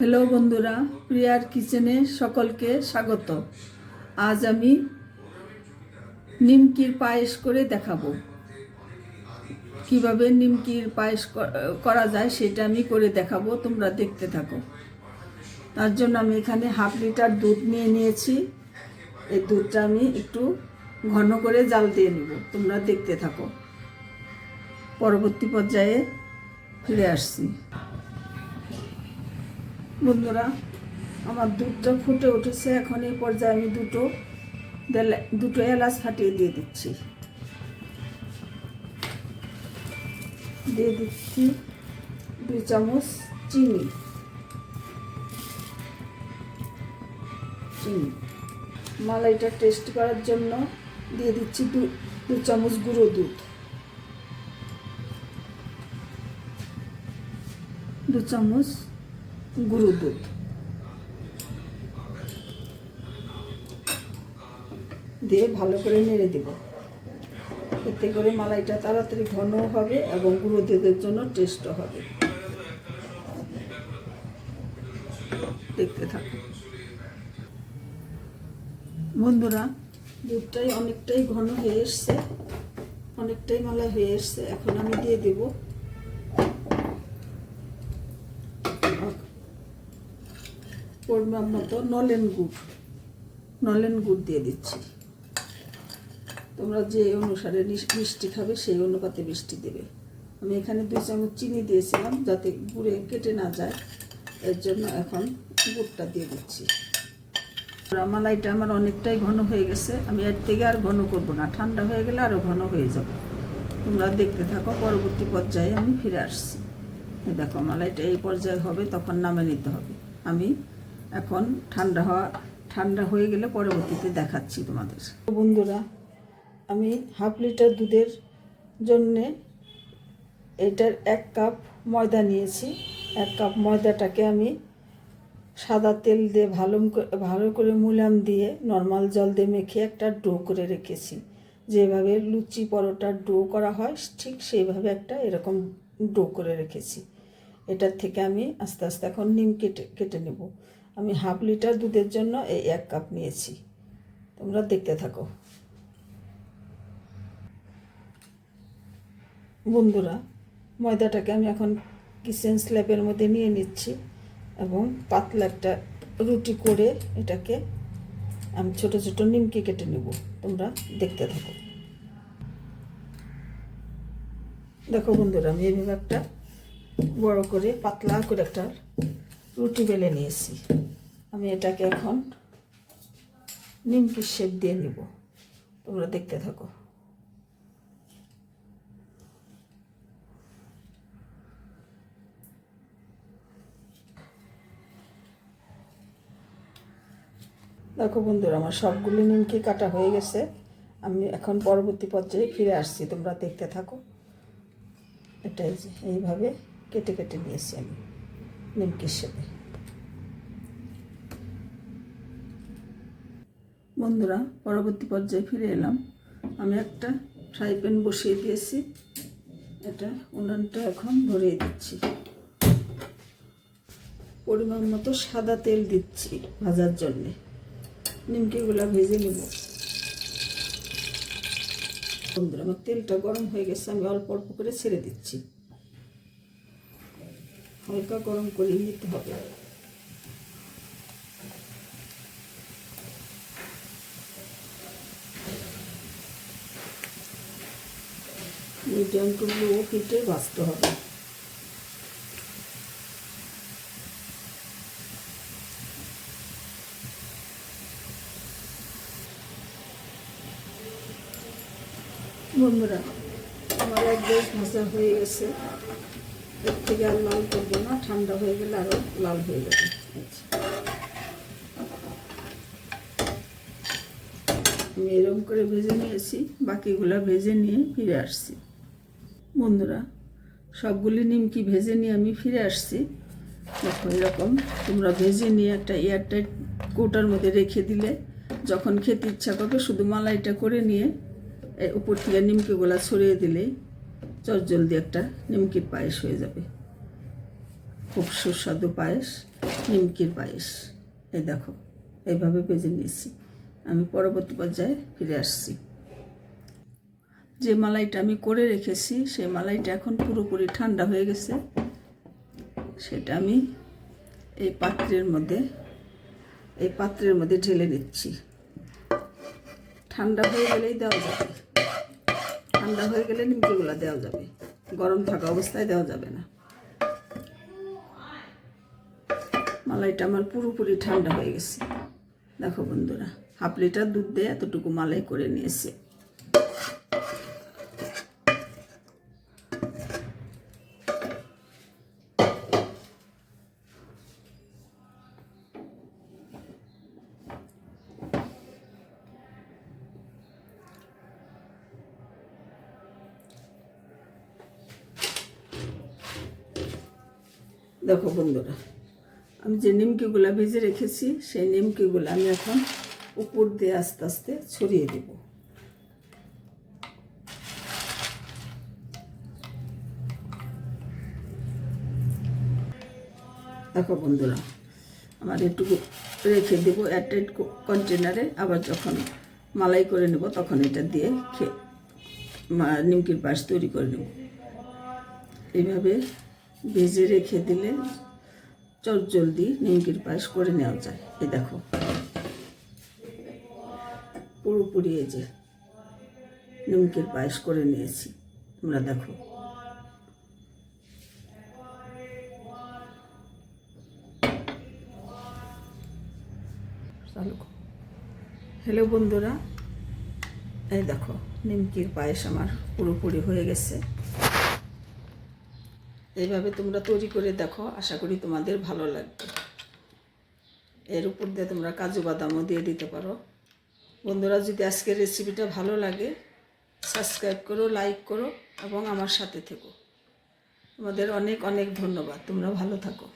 Hello বন্ধুরা, প্রিয়ার কিচেনে সকলকে স্বাগত। আজ আমি নিমকির পায়েস করে দেখাবো। কিভাবে নিমকির পায়েস করা যায় সেটা আমি করে দেখাবো, তোমরা দেখতে থাকো। তার জন্য আমি এখানে হাফ লিটার দুধ নিয়ে নিয়েছি। এই দুধটা আমি একটু ঘন করে জাল দিয়ে নেব, তোমরা দেখতে থাকো। পরবর্তী পর্যায়ে ফিরে আসছি। বন্ধুরা, আমার দুধটা ফুটে উঠেছে। এখন এই পর্যায়ে আমি দুটো এলাচ ফাটিয়ে দিয়ে দিচ্ছি। দিয়ে দিচ্ছি 2 চামচ চিনি। মালাইটা টেস্ট করার জন্য দিয়ে দিচ্ছি 2 চামচ গুঁড়ো দুধ। 2 চামচ গুঁড়ো দুধ দিয়ে ভালো করে নেড়ে দেব। এতে করে মালাইটা তাড়াতাড়ি ঘন হবে এবং গুঁড়ো দুধের জন্য টেস্টও হবে। দেখতে থাকো বন্ধুরা, দুধটাই অনেকটাই ঘন হয়ে এসছে, অনেকটাই মালাই হয়ে এসছে। এখন আমি দিয়ে দেব পরিমাণ মতো নলেন গুড় দিয়ে দিচ্ছি। তোমরা যে অনুসারে মিষ্টি খাবে সেই অনুপাতে মিষ্টি দেবে। আমি এখানে 2 চামচ চিনি দিয়েছিলাম যাতে গুড়ে কেটে না যায়, এর জন্য এখন গুড়টা দিয়ে দিচ্ছি। মালাইটা আমার অনেকটাই ঘন হয়ে গেছে, আমি এর থেকে আর ঘন করব না, ঠান্ডা হয়ে গেলে আরও ঘন হয়ে যাবে। তোমরা দেখতে থাকো, পরবর্তী পর্যায়ে আমি ফিরে আসছি। দেখো মালাইটা এই পর্যায়ে হবে, তখন নামে নিতে হবে। আমি এখন ঠান্ডা হয়ে গেলে পরবর্তীতে দেখাচ্ছি তোমাদের। বন্ধুরা, আমি হাফ লিটার দুধের জন্যে এটার 1 কাপ ময়দা নিয়েছি। 1 কাপ ময়দাটাকে আমি সাদা তেল দিয়ে ভালো করে মুলাম দিয়ে নর্মাল জল দিয়ে মেখে একটা ডো করে রেখেছি। যেভাবে লুচি পরোটার ডো করা হয় ঠিক সেইভাবে একটা এরকম ডো করে রেখেছি। এটার থেকে আমি আস্তে আস্তে এখন নিম কেটে নেব। আমি হাফ লিটার দুধের জন্য এই 1 কাপ নিয়েছি, তোমরা দেখতে থাকো। বন্ধুরা, ময়দাটাকে আমি এখন কিচেন স্ল্যাবের মধ্যে নিয়ে নিচ্ছি এবং পাতলা একটা রুটি করে এটাকে আমি ছোট ছোট নিমকি কেটে নেব। তোমরা দেখতে থাকো। দেখো বন্ধুরা, আমি এইভাবে একটা বড় করে পাতলা করে একটা রুটি বেলে নিয়েছি। আমি এটাকে এখন নিমকির শেপ দিয়ে নেব, তোমরা দেখতে থাকো। দেখো বন্ধুরা, আমার সবগুলি নিমকি কাটা হয়ে গেছে। আমি এখন পরবর্তী পর্যায়ে ফিরে আসছি, তোমরা দেখতে থাকো। এটাই যে এইভাবে কেটে কেটে নিয়েছি আমি নিমকির শেপে। বন্ধুরা, পরবর্তী পর্যায়ে ফিরে এলাম। আমি একটা ফ্রাই প্যান বসিয়ে দিয়েছি, এটা উনানটা এখন ধরিয়ে দিচ্ছি। পরিমাণ মতো সাদা তেল দিচ্ছি ভাজার জন্যে। নিমকিগুলো ভেজে নেব। বন্ধুরা, আমার তেলটা গরম হয়ে গেছে, আমি অল্প অল্প করে ছেড়ে দিচ্ছি। হালকা গরম করে নিতে হবে। মিডিয়াম টু লো হিটে ভাজতে হবে। বন্ধুরা, আমার এক বেশ ভাজা হয়ে গেছে। এর থেকে আর লাল করবো না, ঠান্ডা হয়ে গেলে আরও লাল হয়ে যাবে। আমি এরকম করে ভেজে নিয়েছি, বাকিগুলো ভেজে নিয়ে ফিরে আসছি। বন্ধুরা, সবগুলি নিমকি ভেজে নিয়ে আমি ফিরে আসছি। দেখো এরকম তোমরা ভেজে নিয়ে একটা এয়ারটাইট কৌটার মধ্যে রেখে দিলে যখন খেতে ইচ্ছা করবে শুধু মালাইটা করে নিয়ে উপর থেকে নিমকিগুলো ছড়িয়ে দিলেই চটজলদি একটা নিমকির পায়েস হয়ে যাবে। খুব সুস্বাদু পায়েস। নিমকির পায়েস। এই দেখো এইভাবে ভেজে নিয়েছি। আমি পরবর্তী পর্যায়ে ফিরে আসছি। যে মালাইটা আমি করে রেখেছি সেই মালাইটা এখন পুরোপুরি ঠান্ডা হয়ে গেছে। সেটা আমি এই পাত্রের মধ্যে ঢেলে নিচ্ছি। ঠান্ডা হয়ে গেলেই দেওয়া যাবে, ঠান্ডা হয়ে গেলে নিমকিগুলো দেওয়া যাবে, গরম থাকা অবস্থায় দেওয়া যাবে না। মালাইটা আমার পুরোপুরি ঠান্ডা হয়ে গেছে। দেখো বন্ধুরা, হাফ লিটার দুধ দিয়ে এতটুকু মালাই করে নিয়েছি। দেখো বন্ধুরা, আমি যে নিমকিগুলো ভেজে রেখেছি সেই নিমকিগুলো আমি এখন উপর দিয়ে আস্তে আস্তে ছড়িয়ে দেব। দেখো বন্ধুরা, আমার একটু রেখে দেবো এয়ারটাইট কন্টেনারে। আবার যখন মালাই করে নেব তখন এটা দিয়ে নিমকির পায়েস তৈরি করে নেব। এইভাবে ভেজে রেখে দিলে চটজলদি নিমকির পায়েস করে নেওয়া যায়। এই দেখো পুরোপুরি এই যে নিমকির পায়েস করে নিয়েছি। তোমরা দেখো, হ্যালো বন্ধুরা, এই দেখো নিমকির পায়েস আমার পুরোপুরি হয়ে গেছে। এইভাবে তোমরা তৈরি করে দেখো, আশা করি তোমাদের ভালো লাগবে। এর উপর দিয়ে তোমরা কাজু বাদামও দিয়ে দিতে পারো। বন্ধুরা, যদি আজকের রেসিপিটা ভালো লাগে সাবস্ক্রাইব করো, লাইক করো এবং আমার সাথে থেকো। তোমাদের অনেক অনেক ধন্যবাদ। তোমরা ভালো থাকো।